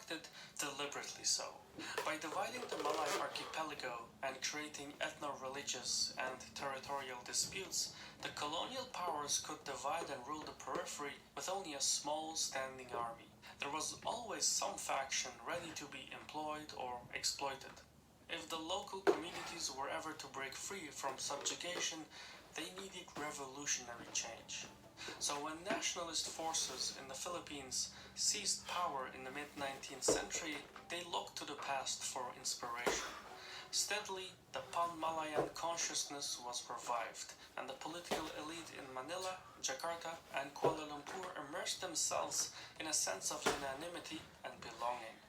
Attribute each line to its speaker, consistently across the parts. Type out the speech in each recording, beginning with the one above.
Speaker 1: constructed deliberately so. By dividing the Malay archipelago and creating ethno-religious and territorial disputes, the colonial powers could divide and rule the periphery with only a small standing army. There was always some faction ready to be employed or exploited. If the local communities were ever to break free from subjugation, they needed revolutionary change. So when nationalist forces in the Philippines seized power in the mid-19th century, they looked to the past for inspiration. Steadily, the Pan-Malayan consciousness was revived, and the political elite in Manila, Jakarta, and Kuala Lumpur immersed themselves in a sense of unanimity and belonging.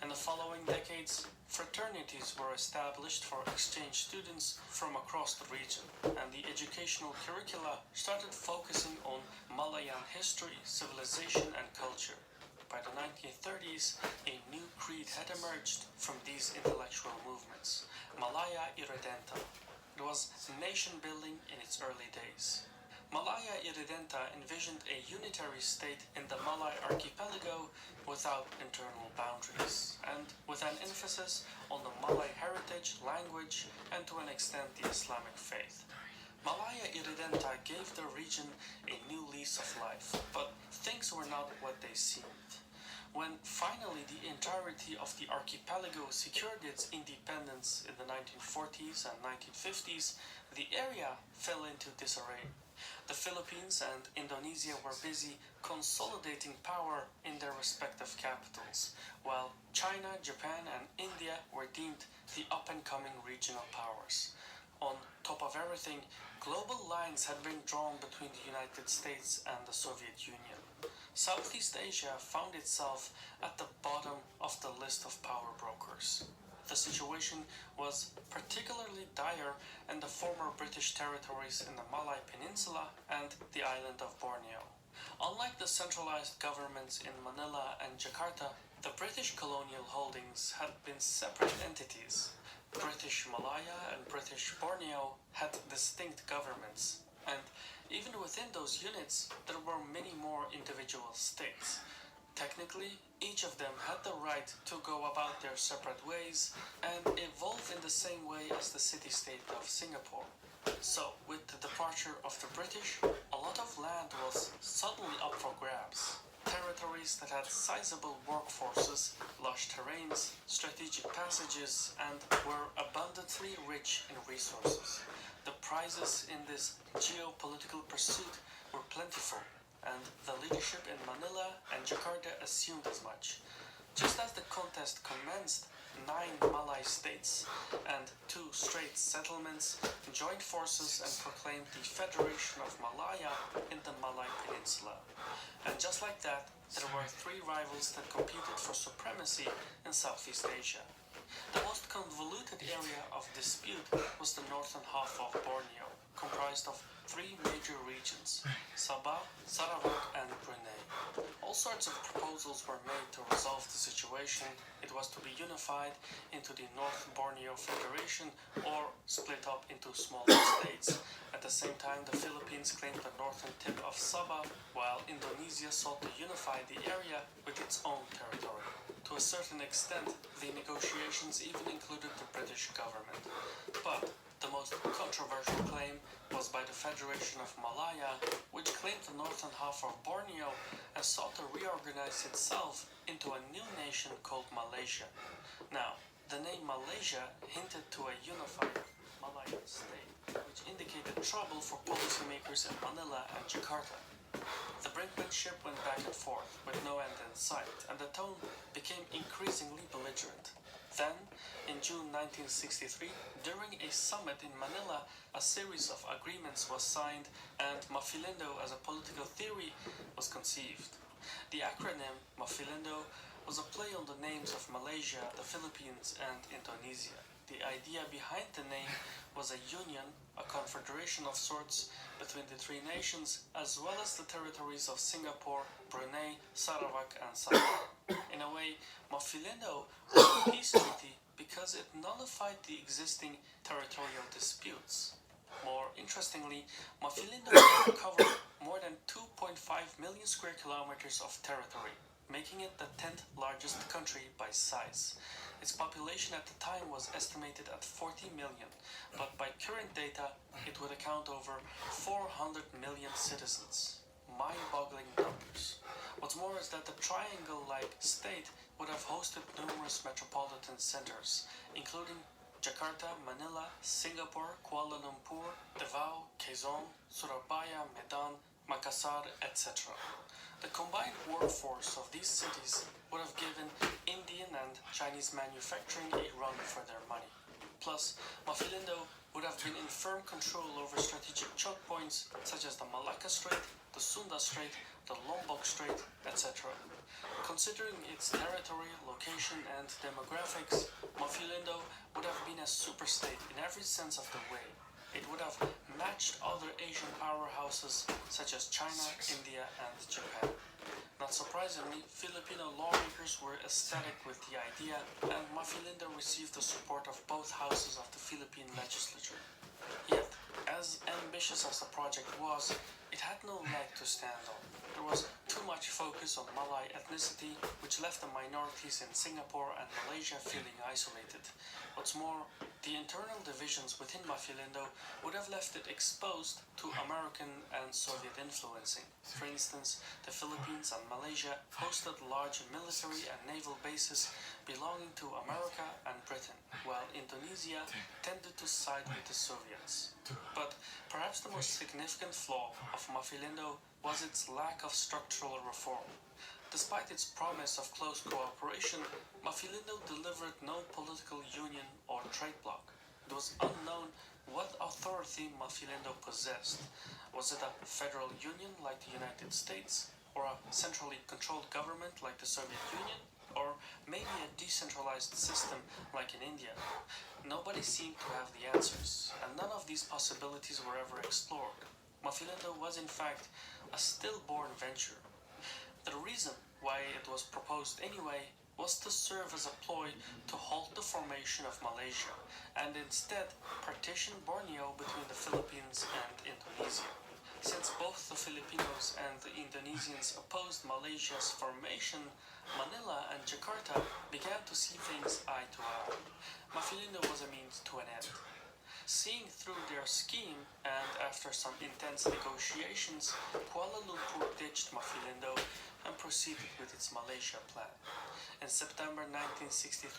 Speaker 1: In the following decades, fraternities were established for exchange students from across the region, and the educational curricula started focusing on Malayan history, civilization, and culture. By the 1930s, a new creed had emerged from these intellectual movements, Malaya Irredenta. It was nation-building in its early days. Malaya Irredenta envisioned a unitary state in the Malay archipelago without internal boundaries, and with an emphasis on the Malay heritage, language, and to an extent the Islamic faith. Malaya Irredenta gave the region a new lease of life, but things were not what they seemed. When finally the entirety of the archipelago secured its independence in the 1940s and 1950s, the area fell into disarray. The Philippines and Indonesia were busy consolidating power in their respective capitals, while China, Japan, and India were deemed the up-and-coming regional powers. On top of everything, global lines had been drawn between the United States and the Soviet Union. Southeast Asia found itself at the bottom of the list of power brokers. The situation was particularly dire in the former British territories in the Malay Peninsula and the island of Borneo. Unlike the centralized governments in Manila and Jakarta, the British colonial holdings had been separate entities. British Malaya and British Borneo had distinct governments, and even within those units, there were many more individual states. Technically, each of them had the right to go about their separate ways and evolve in the same way as the city-state of Singapore. So, with the departure of the British, a lot of land was suddenly up for grabs. Territories that had sizable workforces, lush terrains, strategic passages, and were abundantly rich in resources. The prizes in this geopolitical pursuit were plentiful, and the leadership in Manila and Jakarta assumed as much. Just as the contest commenced, 9 Malay states and 2 Straits settlements joined forces and proclaimed the Federation of Malaya in the Malay Peninsula. And just like that, there were 3 rivals that competed for supremacy in Southeast Asia. The most convoluted area of dispute was the northern half of Borneo, comprised of 3 major regions: Sabah, Sarawak, and Brunei. All sorts of proposals were made to resolve the situation. It was to be unified into the North Borneo Federation or split up into smaller states. At the same time, the Philippines claimed the northern tip of Sabah, while Indonesia sought to unify the area with its own territory. To a certain extent, the negotiations even included the British government. But the most controversial claim was by the Federation of Malaya, which claimed the northern half of Borneo and sought to reorganize itself into a new nation called Malaysia. Now, the name Malaysia hinted to a unified Malayan state, which indicated trouble for policymakers in Manila and Jakarta. The brinkmanship went back and forth, with no end in sight, and the tone became increasingly belligerent. Then, in June 1963, during a summit in Manila, a series of agreements was signed and Mafilindo as a political theory was conceived. The acronym Mafilindo was a play on the names of Malaysia, the Philippines, and Indonesia. The idea behind the name was a union, a confederation of sorts between the 3 nations, as well as the territories of Singapore, Brunei, Sarawak, and Sabah. In a way, Mafilindo was a peace treaty because it nullified the existing territorial disputes. More interestingly, Mafilindo covered more than 2.5 million square kilometers of territory. making it the 10th largest country by size. Its population at the time was estimated at 40 million, but by current data, it would account over 400 million citizens. Mind-boggling numbers. What's more is that the triangle-like state would have hosted numerous metropolitan centers, including Jakarta, Manila, Singapore, Kuala Lumpur, Davao, Quezon, Surabaya, Medan, Makassar, etc. The combined workforce of these cities would have given Indian and Chinese manufacturing a run for their money. Plus, Mafilindo would have been in firm control over strategic choke points such as the Malacca Strait, the Sunda Strait, the Lombok Strait, etc. Considering its territory, location, and demographics, Mafilindo would have been a superstate in every sense of the way. It would have matched other Asian powerhouses such as China, India, and Japan. Not surprisingly, Filipino lawmakers were ecstatic with the idea, and Mafilindo received the support of both houses of the Philippine legislature. Yet, as ambitious as the project was, it had no leg to stand on. There was too much focus on Malay ethnicity, which left the minorities in Singapore and Malaysia feeling isolated. What's more, the internal divisions within Mafilindo would have left it exposed to American and Soviet influencing. For instance, the Philippines and Malaysia hosted large military and naval bases belonging to America and Britain, while Indonesia tended to side with the Soviets. But perhaps the most significant flaw of Mafilindo was its lack of structural reform. Despite its promise of close cooperation, Mafilindo delivered no political union or trade bloc. It was unknown what authority Mafilindo possessed. Was it a federal union like the United States, or a centrally controlled government like the Soviet Union, or maybe a decentralized system like in India? Nobody seemed to have the answers, and none of these possibilities were ever explored. Mafilindo was in fact a stillborn venture. The reason why it was proposed anyway was to serve as a ploy to halt the formation of Malaysia, and instead partition Borneo between the Philippines and Indonesia. Since both the Filipinos and the Indonesians opposed Malaysia's formation, Manila and Jakarta began to see things eye to eye. Mafilindo was a means to an end. Seeing through their scheme, and after some intense negotiations, Kuala Lumpur ditched Mafilindo and proceeded with its Malaysia plan. In September 1963,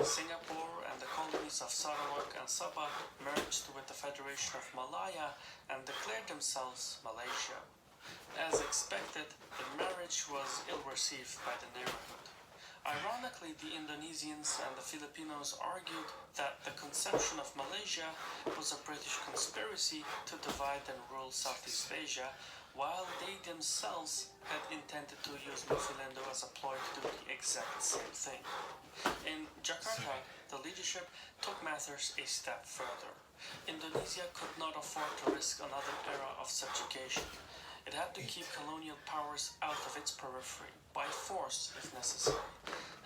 Speaker 1: Singapore and the colonies of Sarawak and Sabah merged with the Federation of Malaya and declared themselves Malaysia. As expected, the marriage was ill-received by the neighborhood. Ironically, the Indonesians and the Filipinos argued that the conception of Malaysia was a British conspiracy to divide and rule Southeast Asia, while they themselves had intended to use Mafilindo as a ploy to do the exact same thing. In Jakarta, the leadership took matters a step further. Indonesia could not afford to risk another era of subjugation. It had to keep colonial powers out of its periphery, by force if necessary.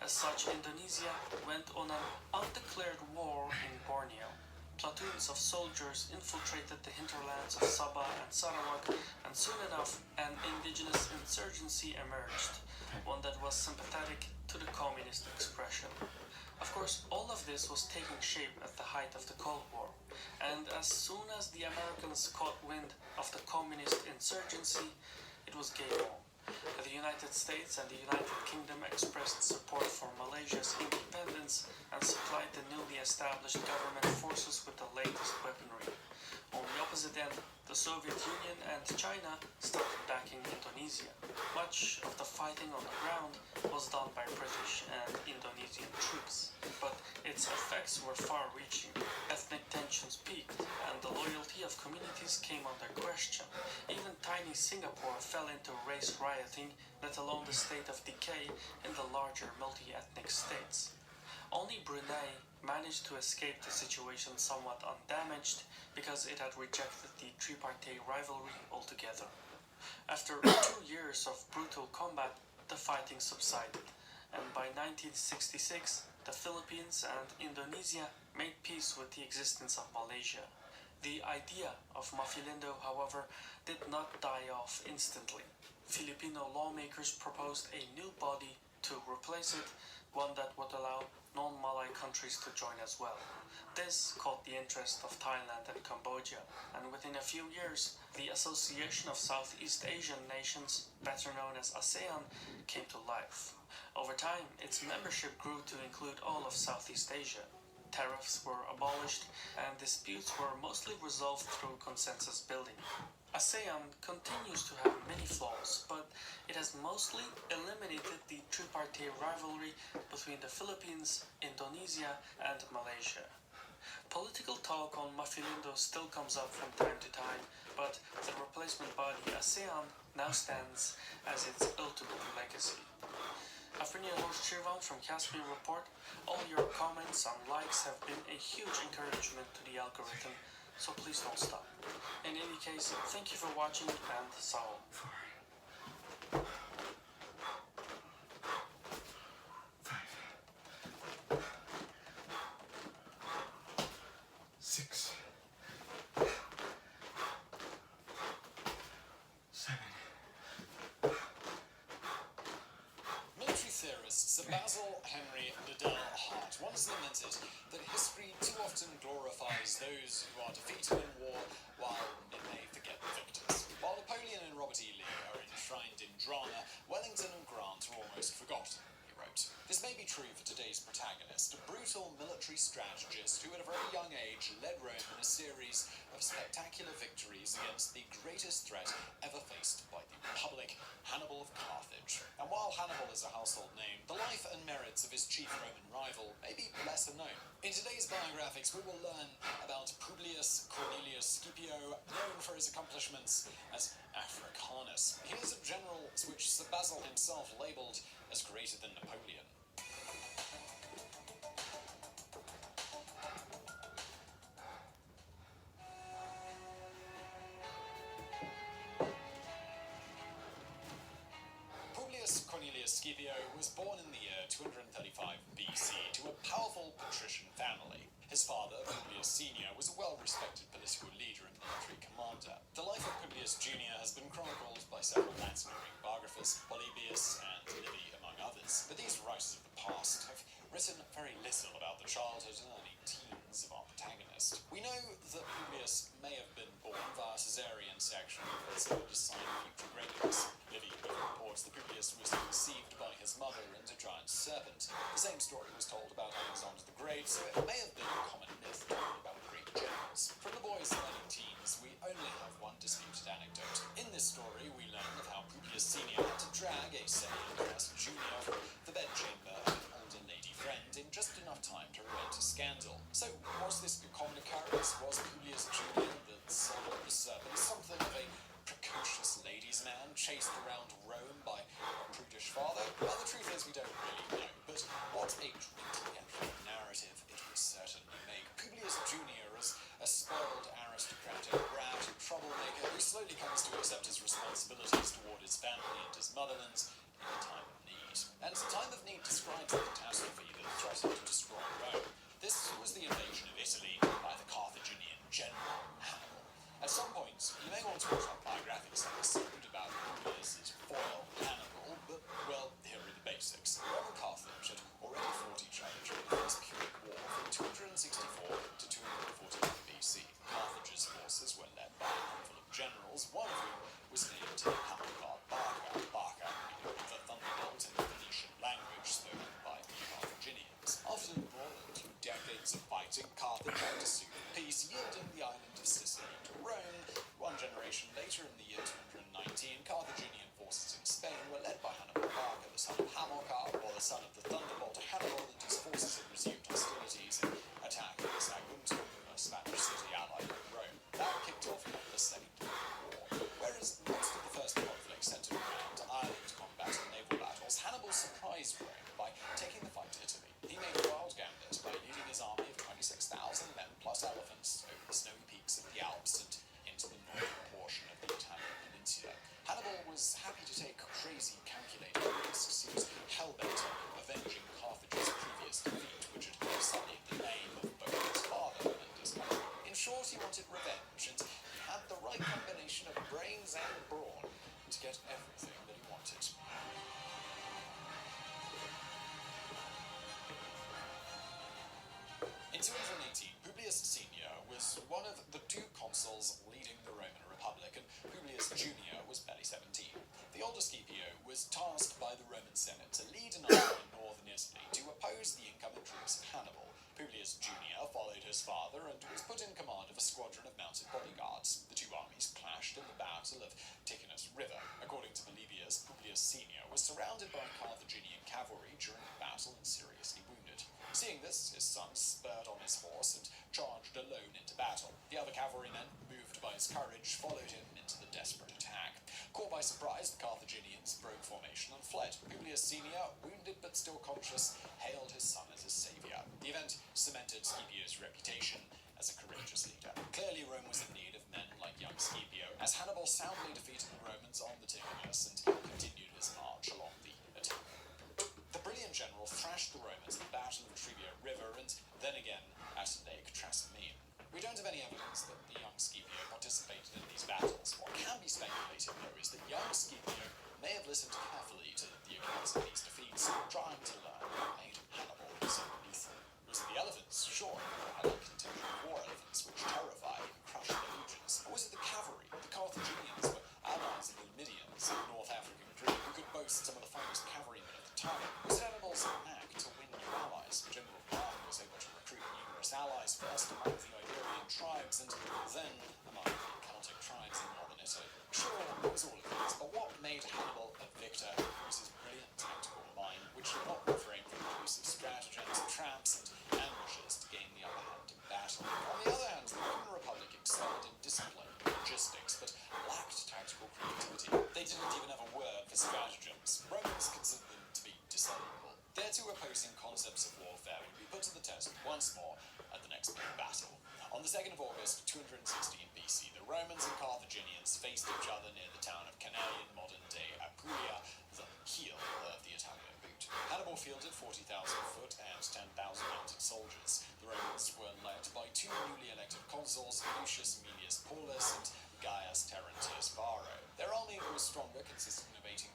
Speaker 1: As such, Indonesia went on an undeclared war in Borneo. Platoons of soldiers infiltrated the hinterlands of Sabah and Sarawak, and soon enough, an indigenous insurgency emerged, one that was sympathetic to the communist expression. Of course, all of this was taking shape at the height of the Cold War, and as soon as the Americans caught wind of the communist insurgency, it was game on. The United States and the United Kingdom expressed support for Malaysia's independence and supplied the newly established government forces with the latest weaponry. On the opposite end, the Soviet Union and China started backing Indonesia. Much of the fighting on the ground was done by British and Indonesian troops, but its effects were far-reaching. Ethnic tensions peaked, and the loyalty of communities came under question. Even tiny Singapore fell into race rioting, let alone the state of decay in the larger multi-ethnic states. Only Brunei managed to escape the situation somewhat undamaged because it had rejected the tripartite rivalry altogether. After 2 years of brutal combat, the fighting subsided, and by 1966, the Philippines and Indonesia made peace with the existence of Malaysia. The idea of Mafilindo, however, did not die off instantly. Filipino lawmakers proposed a new body to replace it, one that would allow non-Malay countries to join as well. This caught the interest of Thailand and Cambodia, and within a few years, the Association of Southeast Asian Nations, better known as ASEAN, came to life. Over time, its membership grew to include all of Southeast Asia. Tariffs were abolished, and disputes were mostly resolved through consensus building. ASEAN continues to have many flaws, but it has mostly eliminated the tripartite rivalry between the Philippines, Indonesia, and Malaysia. Political talk on Mafilindo still comes up from time to time, but the replacement body ASEAN now stands as its ultimate legacy. I've been your host Shirvan from Caspian Report. All your comments and likes have been a huge encouragement to the algorithm, so please don't stop. In any case, thank you for watching and Sao.
Speaker 2: 6, 7.
Speaker 3: Military theorist Sir Basil Henry Liddell Hart once lamented that history too often glorifies those who are defeated in war while it may forget the victors. While Napoleon and Robert E. Lee are enshrined in drama, Wellington and Grant are almost forgotten. This may be true for today's protagonist, a brutal military strategist who at a very young age led Rome in a series of spectacular victories against the greatest threat ever faced by the Republic, Hannibal of Carthage. And while Hannibal is a household name, the life and merits of his chief Roman rival may be lesser known. In today's biographics, we will learn about Publius Cornelius Scipio, known for his accomplishments as Africanus. He is a general to which Sir Basil himself labelled as greater than Napoleon. Publius Cornelius Scipio was born in the year 235 BC to a powerful patrician family. His father, Publius Senior, was a well-respected political leader and military commander. The life of Publius Junior has been chronicled by several Latin-speaking biographers, Polybius and Livy, among others. But these writers of the past have written very little about the childhood and early teens of our protagonist. We know that Publius may have been born via caesarean section considered a sign of future greatness. Livy reports that Publius was conceived by his mother and a giant serpent. The same story was told about Alexander the Great, so it may have been a common myth told about Greek generals. From the boy's early teens, we only have one disputed anecdote. In this story, we learn of how Publius Senior had to drag a semi-impressed junior from the bedchamber of an older lady friend in just enough time to prevent a scandal. So, was this a common occurrence? Was Publius Junior, the son of the serpent, something of a precocious ladies' man chased around Rome by a prudish father? Well, the truth is we don't really know, but what a dreamy and fun narrative it would certainly make. Publius Junior is a spoiled aristocratic brat, troublemaker who slowly comes to accept his responsibilities toward his family and his motherland in a time of need. And time of need describes the catastrophe that threatened to destroy Rome. This was the invasion of Italy by the Carthaginian general Hannibal. At some point, you may want to watch our biographics episode about Publius's foil Hannibal, but, well, here are the basics. Rome and Carthage had already fought each other during the First Punic War from 264 to 241 BC. Carthage's forces were led by a handful of generals, one of whom was named Hamilcar Barca. Barca meaning the thunderbolt in the Phoenician language spoken by the Carthaginians. After more than 2 decades of fighting, Carthage had to sue for peace, yielding the island of Sicily to Rome. One generation later, in the year 219, Carthaginian forces in Spain were led by Hannibal Barca, the son of Hamilcar, or the son of the thunderbolt Hannibal, and his forces had resumed hostilities and attacked Saguntum, a Spanish city allied with Rome. That kicked off the Second Punic War. Whereas most of the first conflict centered around island combat and naval battles, Hannibal surprised Rome by taking the fight to Italy. He made a wild gambit by leading his army of 26,000 men plus was one of the two consuls leading the Roman Republic, and Publius Junior was barely 17. The older Scipio was tasked by the Roman Senate to lead an army in northern Italy to oppose the incoming troops of Hannibal. Publius Junior followed his father and was put in command of a squadron of mounted bodyguards. The two armies clashed in the Battle of Ticinus River. According to Polybius, Publius Senior was surrounded by Carthaginian cavalry during the battle and seriously wounded. Seeing this, his son spurred on his horse and charged alone into battle. The other cavalrymen, moved by his courage, followed him into the desperate attack. Caught by surprise, the Carthaginians broke formation and fled. Publius Senior, wounded but still conscious, hailed his son as his savior. The event cemented Scipio's reputation as a courageous leader. Clearly, Rome was in need of men like young Scipio, as Hannibal soundly defeated the Romans on the Ticinus and continued his march along the Italian. The brilliant general thrashed the Romans at the Battle of the Trebia River and then again at Lake Trasimene. We don't have any evidence that the young Scipio participated in these battles. What can be speculated, though, is that young Scipio may have listened carefully to the accounts of these defeats, trying to learn what made Hannibal so lethal. Was it the elephants? Sure, a like contingent of war elephants which terrified and crushed the legions. Or was it the cavalry? The Carthaginians were allies of the Numidians, a North African group who could boast some of the finest cavalrymen at the time. Was it Hannibal's knack to win new allies? General Barney was able to recruit numerous allies, first among the Iberian tribes and then among the Celtic tribes in northern Italy. Sure, it was all of these, but what made Hannibal a victor was his brilliant tactical mind, which did not refrain from the use of stratagems, traps, and ambushes to gain the upper hand in battle. On the other hand, the Roman Republic excelled in discipline and logistics, but lacked tactical creativity. They didn't even have a word for stratagems. Romans considered them to be dishonorable. Their two opposing concepts of warfare would be put to the test once more at the next big battle. On the 2nd of August, 216 BC, the Romans and Carthaginians faced each other near the town of Cannae in modern-day Apulia, the heel of the Italian boot. Hannibal fielded 40,000 foot and 10,000 mounted soldiers. The Romans were led by two newly elected consuls, Lucius Aemilius Paulus and Gaius Terentius Varro. Their army was stronger, consisting of 18,000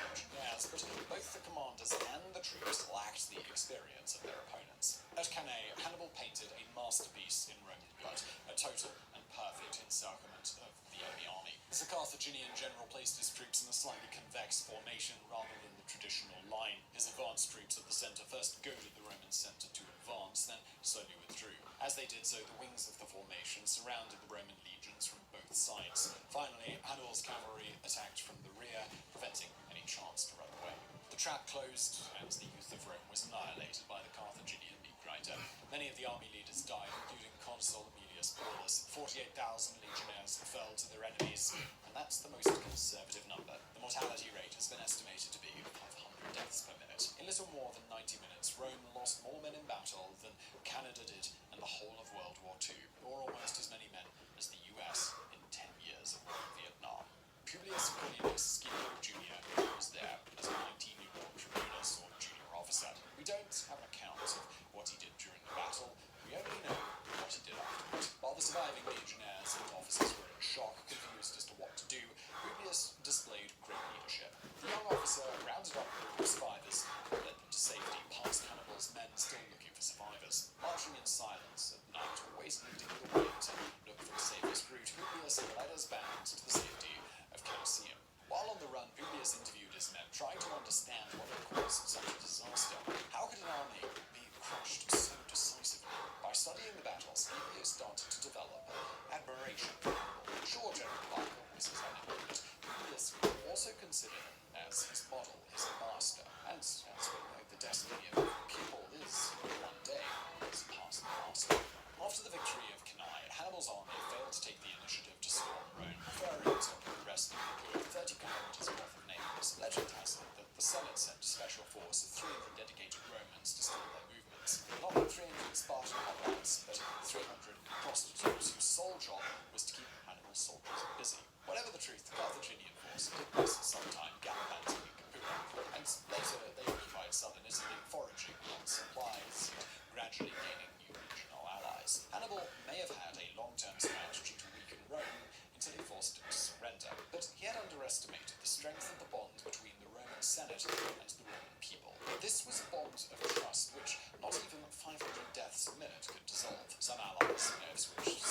Speaker 3: legionnaires, but both the commanders and the troops lacked the experience of their opponents. At Cannae, Hannibal painted a masterpiece in Roman blood, a total and perfect encirclement of the enemy army. As the Carthaginian general placed his troops in a slightly convex formation rather than the traditional line, his advanced troops at the centre first goaded the Roman centre to advance, then slowly withdrew. As they did so, the wings of the formation surrounded the Roman legions from both sides. Finally, Hannibal's cavalry attacked from the rear, preventing any chance to run away. The trap closed, and the youth of Rome was annihilated by the Carthaginian meat grinder. Many of the army leaders died, including Consul Aemilius Paulus. 48,000 legionnaires fell to their enemies, and that's the most conservative number. The mortality rate has been estimated to be 500 deaths per minute. In little more than 90 minutes, Rome lost more men in battle than Canada did in the whole of World War II, or almost as many men as the US in 10 years of war in Vietnam. Publius Cornelius Scipio Jr. was there as a 19-year-old tribunus or junior officer. We don't have an account of what he did during the battle, we only know what he did afterwards. While the surviving legionnaires and officers were in shock, confused as to what to do, Publius displayed great leadership. The young officer rounded up a group of survivors and led them to safety, past Hannibal's men still looking for survivors. Marching in silence at night, always leading the way to look for the safest route, Publius led his band to the safety of Calisthenics. While on the run, Publius interviewed his men, trying to understand what had caused such a disaster. How could an army be crushed so decisively? By studying the battles, Publius started to develop an admiration for Hannibal. Sure, General Barker was his enemy, but Publius also considered him as his model, his master. And as we know, the destiny of a people is, one day, his past master. After the victory of Cannae, Hannibal's army failed to take the initiative to storm Rome, preferring to rest in the 30 kilometers north of Naples. Legend has it that the Senate sent a special force of 300 dedicated Romans to stop their movements. Not 300 Spartan hoplites, but 300 prostitutes whose sole job was to keep Hannibal's soldiers busy. Whatever the truth, the Carthaginian force did this sometime gallivanting in Capulia, and later they occupied southern Italy, foraging on supplies and gradually gaining new regional allies. Hannibal may have had a long-term strategy to weaken Rome until he forced it to surrender, but he had underestimated the strength of the bond between the Roman Senate and the Roman people. This was a bond of trust which not even 500 deaths a minute could dissolve. Some allies may have switched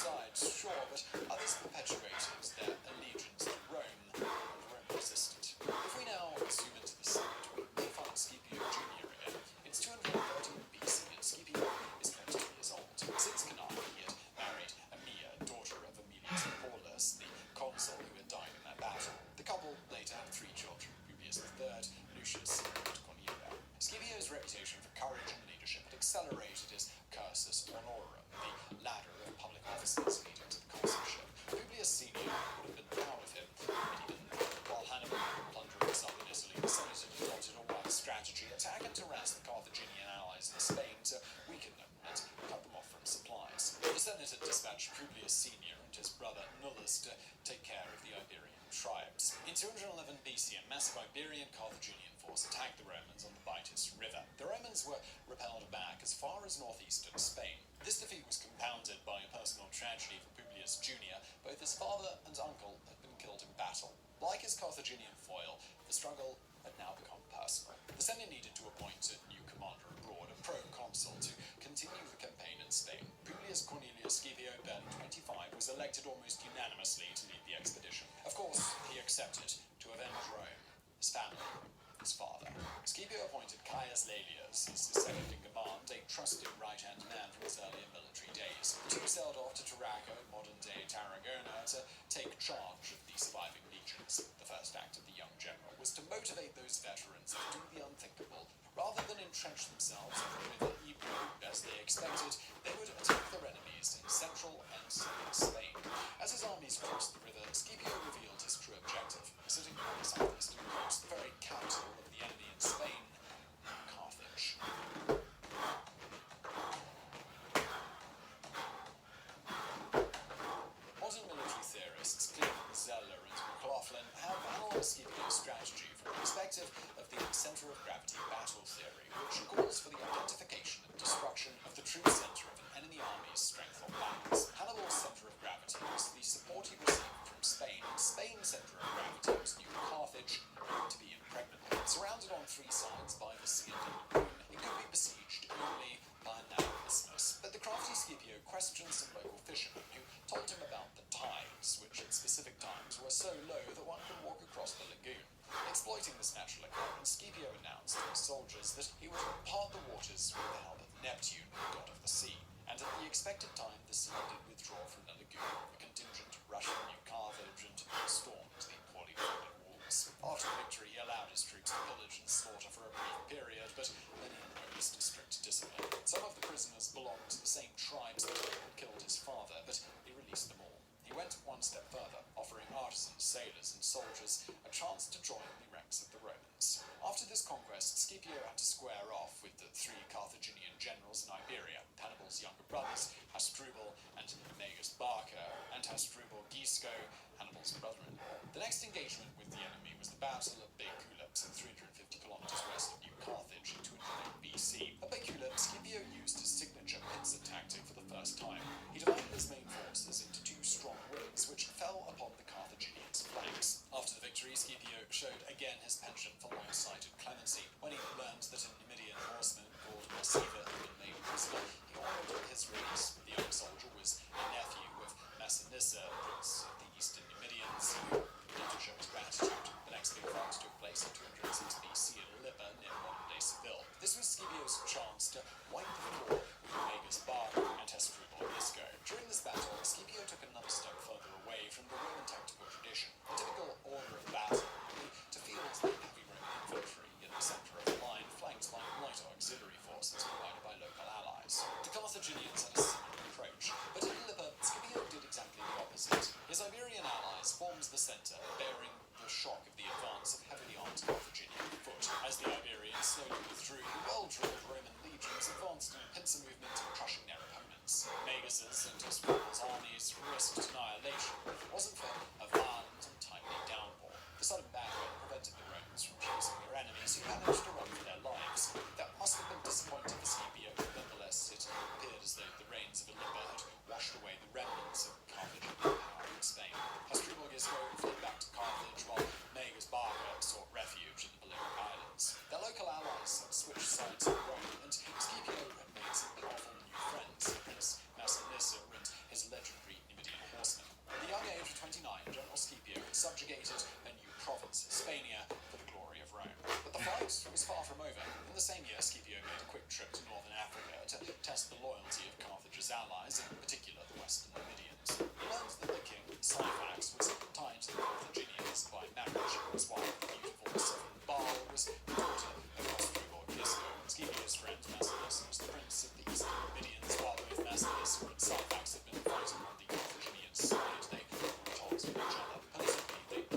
Speaker 3: forces leading to the consulship. Publius Senior would have been proud of him, but he didn't. While Hannibal plundered southern Italy, the Senate adopted a wide strategy: attack and harass the Carthaginian allies in Spain to weaken them and cut them off from supplies. The Senate had dispatched Publius Senior and his brother Nullus to take care of the Iberian tribes. In 211 BC, a massive Iberian Carthaginian force attacked the Romans on the Baetis River. The Romans were repelled back as far as northeastern Spain. This defeat was compounded by a personal tragedy for Publius Jr. Both his father and uncle had been killed in battle. Like his Carthaginian foil, the struggle had now become personal. The Senate needed to appoint a new commander abroad, a proconsul, to continue the campaign in Spain. Publius Cornelius Scipio, barely 25, was elected almost unanimously to lead the expedition. Of course, he accepted to avenge Rome, his family, his father. Scipio appointed Caius Laelius as his second in command, a trusted right-hand man from his earlier military days. The two sailed off to Tarraco, modern-day Tarragona, to take charge of the surviving legions. The first act of the young general was to motivate those veterans to do the unthinkable. Rather than entrench themselves in the river Ebro, as they expected, they would attack their enemies in central and southern Spain. As his armies crossed the river, Scipio revealed his true objective: sitting on the southeastern coast, the very capital of the enemy in Spain, Carthage. Modern military theorists Clement, Zeller, and McLaughlin have analysed Scipio's strategy from the perspective of the centre of gravity battle theory, which calls for the identification and destruction of the true centre of an enemy army's strength or balance. Hannibal's centre of gravity was the support he received from Spain, and Spain's centre of gravity was New Carthage, to be impregnable. Surrounded on three sides by the sea and the lagoon, it could be besieged only by a narrow isthmus. But the crafty Scipio questioned some local fishermen who told him about the tides, which at specific times were so low that one could walk across the lagoon. Exploiting this natural occurrence, Scipio announced to his soldiers that he would part the waters with the help of Neptune, god of the sea, and at the expected time the sea did withdraw from the lagoon. A contingent rushed from New Carthage and stormed the poorly defended walls. After the victory, he allowed his troops to pillage and slaughter for a brief period, but many imposed strict discipline. Some of the prisoners belonged to the same tribes that had killed his father, but he released them all. He went one step further, offering artisans, sailors, and soldiers a chance to join the ranks of the Romans. After this conquest, Scipio had to square off with the three Carthaginian generals in Iberia: Hannibal's younger brothers, Hasdrubal and Magus Barca, and Hasdrubal Gisco, Hannibal's brother-in-law. The next engagement with the enemy was the Battle of Baeculum, 350 kilometers west of New Carthage in 208 BC. At Baeculum, Scipio used his signature pincer tactic for the first time. He divided his main forces into two strong wings, which fell upon the Carthaginians' flanks. After the victory, Scipio showed again his penchant for long-sighted clemency. When he learned that a Numidian horseman called Massiva had been made prisoner, he ordered his release. The young soldier was a nephew of Massinissa, prince of the eastern Numidians, who began to show his gratitude. The next big fight took place in 206 BC at Lippa, near modern-day Seville. This was Scipio's chance to wipe the floor with Magus Barca and Hasdrubal Gisco. During this battle, Scipio took another step further away from the Roman tactical tradition. The typical order of battle would be to field the heavy Roman infantry in the centre of the line, flanked by light auxiliary forces provided by local allies. The Carthaginians had a similar approach, but in Lippa, Scipio did exactly the opposite. His Iberian allies formed the centre, bearing the shock of the advance of heavily armed Carthaginian foot. As the Iberians slowly withdrew, the well-drilled Roman legions advanced in a pincer movement, crushing their opponents. Magus's and Hasdrubal's armies risked annihilation if it wasn't for a violent and timely downpour. The sudden backward prevented the Romans from chasing their enemies, who managed to run for their lives. That must have been disappointing for Scipio. Nonetheless, it appeared as though the rains of Aleppo had washed away the remnants of Carthaginian power in Spain. Hasdrubal Gisco fled back to Carthage, while Magus Barca sought refuge in the Balearic Islands. Their local allies had switched sides of Rome, and Scipio had made some powerful new friends: Prince Massinissa and his legendary Numidian horsemen. At the young age of 29, General Scipio had subjugated a new province, Hispania, for the glory of Rome. But the fight was far from over. In the same year, Scipio made a quick trip to northern Africa to test the loyalty of Carthage's allies, in particular the western Numidians. He learned that the king, Syphax, was tied to the Carthaginians by marriage. His wife, the beautiful Sovereign Baal, was the daughter of Hasdrubal Gisco, and Scipio's friend Massimus was the prince of the Eastern Numidians, while both Massimus and Syphax had been fighting on the Carthaginian side. They were at odds with each other. Politically, they the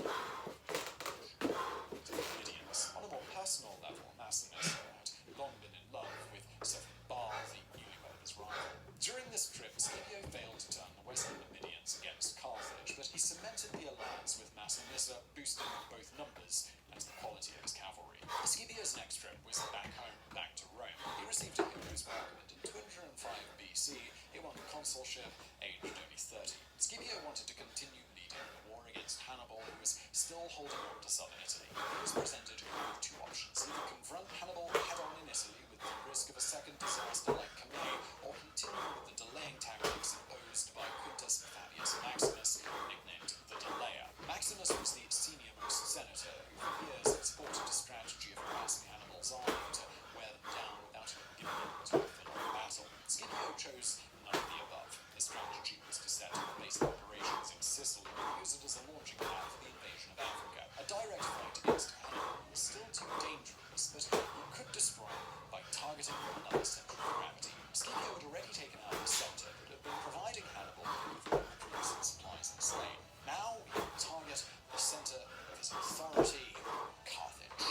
Speaker 3: Numidians. On a more personal level, Massimus had long been in love with Sophie Bar, the newlywed of his rival. During this trip, Scipio failed to turn the Western Numidians against Carthage, but he cemented the alliance with Massinissa, boosting both numbers and the quality of his cavalry. Scipio's next trip was back home, back to Rome. He received a hero's welcome, and in 205 BC, he won the consulship, aged only 30. Scipio wanted to continue leading the war against Hannibal, who was still holding on to southern Italy. He was presented with two options: either confront Hannibal head-on in Italy with the risk of a second disaster like Cannae, or continue with the delaying tactics imposed by Quintus Fabius Maximus, nicknamed the Delayer. Maximus was the senior-most senator who for years had supported a strategy of harassing Hannibal's army to wear them down without giving them to a full-on battle. Scipio chose none of the above. His strategy was to set up base operations in Sicily and use it as a launching pad for the invasion of Africa. A direct fight against Hannibal was still too dangerous, but he could destroy him by targeting another center of gravity. Scipio had already taken out the center that had been providing Hannibal with recruits and supplies and slain. Now he would target the center of his authority, Carthage.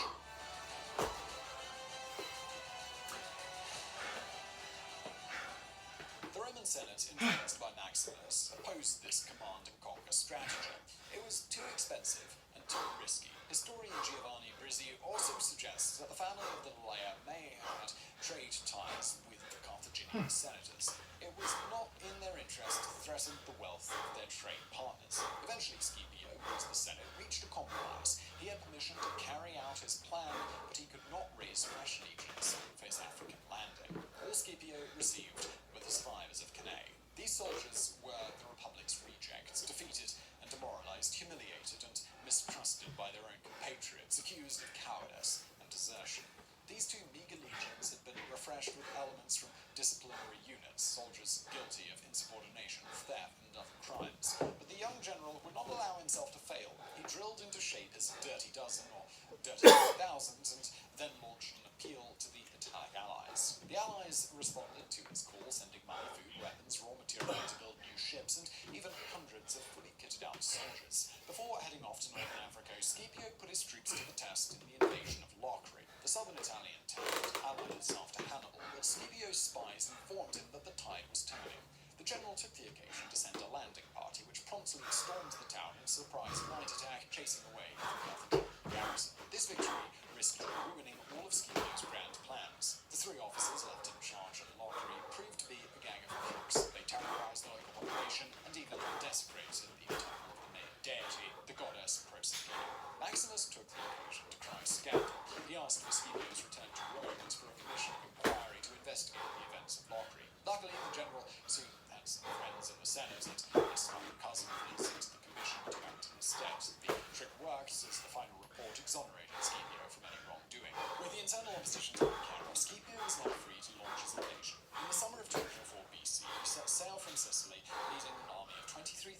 Speaker 3: The Roman Senate, influenced by Maximus, opposed this command and conquer strategy. It was too expensive and too risky. Historian Giovanni Brizzi also suggests that the family of the Delayer may have had trade ties with the Carthaginian senators. It was not in their interest to threaten the wealth of their trade partners. Eventually, Scipio, who was the Senate, reached a compromise. He had permission to carry out his plan, but he could not raise fresh legions for his African landing. All Scipio received were the survivors of Cannae. These soldiers were the Republic's rejects, defeated and demoralized, humiliated and mistrusted by their own compatriots, accused of cowardice and desertion. These two meager legions had been refreshed with elements from disciplinary units, soldiers guilty of insubordination, theft, and other crimes. But the young general would not allow himself to fail. He drilled into shape his dirty dozen, or dirty thousands, and then launched an appeal to the Italic allies. The allies responded to his call, sending money, food, weapons, raw material to build new ships, and even hundreds of fully kitted out soldiers. Before heading off to northern Africa, Scipio put his troops to the test in the invasion of Locri, the southern Italian town that allied itself to Hannibal, but Scipio's spies informed him that the tide was turning. The general took the occasion to send a landing party, which promptly stormed the town in a surprise night attack, chasing away the Carthaginian garrison. This victory risked ruining all of Scipio's grand plans. The three officers left in charge at Locri proved to be a gang of crooks. They terrorized the local population and even desecrated the temple of the main deity, the goddess Proserpine. Maximus took the occasion to cry scandal. He asked for Scipio's return to Rome and for a commission of inquiry to investigate the events of Locri. Luckily, the general soon had some friends in the Senate, and his cousin flees into the commission to act in his stead. The trick worked, as the final report exonerated Scipio from any wrongdoing. With the internal opposition taken care of, Scipio was now free to launch his invasion. In the summer of 204 BC, he set sail from Sicily, leading an army of 23,500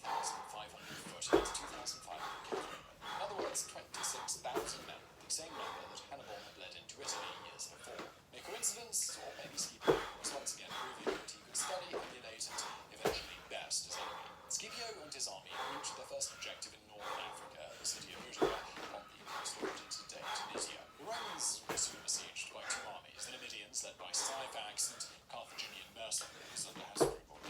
Speaker 3: foot and 2,500 cavalrymen. In other words, 26,000 men, the same number that Hannibal had led into Italy years before. A coincidence, or maybe Scipio was once again proving that he could study, emulate, and eventually best his enemy. Scipio and his army reached their first objective in northern Africa, the city of Utica, on the most important today, Tunisia. The Romans were soon besieged by two armies, the Numidians led by Syphax and Carthaginian mercenaries under Hasdrubal.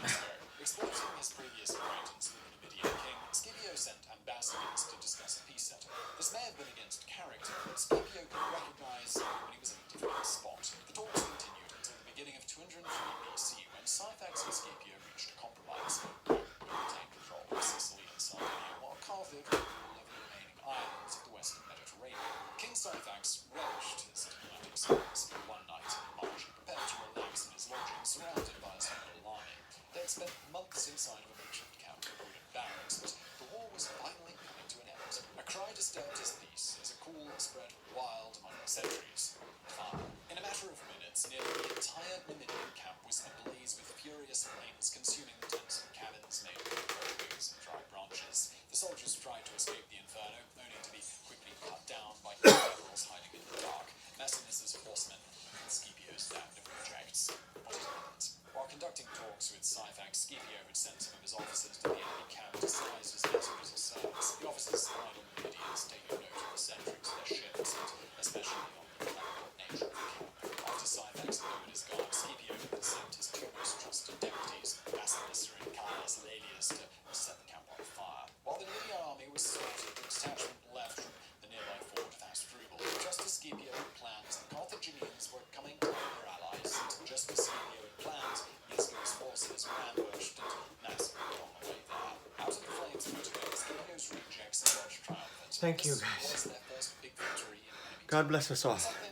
Speaker 3: Exploiting his previous acquaintance with the Numidian king, Scipio sent ambassadors to discuss a peace settlement. This may have been against character, but Scipio could recognize when he was in a difficult spot. The talks continued until the beginning of 203 BC, when Syphax and Scipio reached a compromise. Rome retained control of Sicily and Sardinia, while Carthage ruled over the remaining islands of the western Mediterranean. King Syphax relished his diplomatic service. One night in March, he prepared to relax in his lodging, surrounded by his whole army. They had spent months inside of a makeshift camp in wooden barracks, but the war was finally coming to an end. A cry disturbed his peace as a cool spread wild among the sentries. Fire. In a matter of minutes, nearly the entire Numidian camp was ablaze with furious flames, consuming the tents and cabins made of twigs and dry branches. The soldiers tried to escape the inferno, only to be quickly cut down by rebels hiding in the dark. Massimus's horsemen, and Scipio's band of rejects. What it meant. While conducting talks with Syphax, Scipio had sent some of his officers to the enemy camp disguised as messengers of service. The officers spied on the Numidians, taking note of the sentries of their ships, and especially on the clerical nature of the camp. After Syphax had lowered his guard, Scipio had sent his two most trusted deputies, Massimus and Caius Laelius, to set the camp on fire. While the Numidian army was slaughtered, the detachment left from the nearby fort of Hasdrubal. Just as Scipio had planned, the Carthaginians were coming to their allies, and just as Scipio had planned, Isco's forces were ambushed and massacred on the way there. Out of the flames of Utica, Scipio's rejects emerged triumphant.
Speaker 2: Thank you,
Speaker 3: This
Speaker 2: guys.
Speaker 3: was their first big victory in enemy
Speaker 2: God bless us all.
Speaker 3: territory.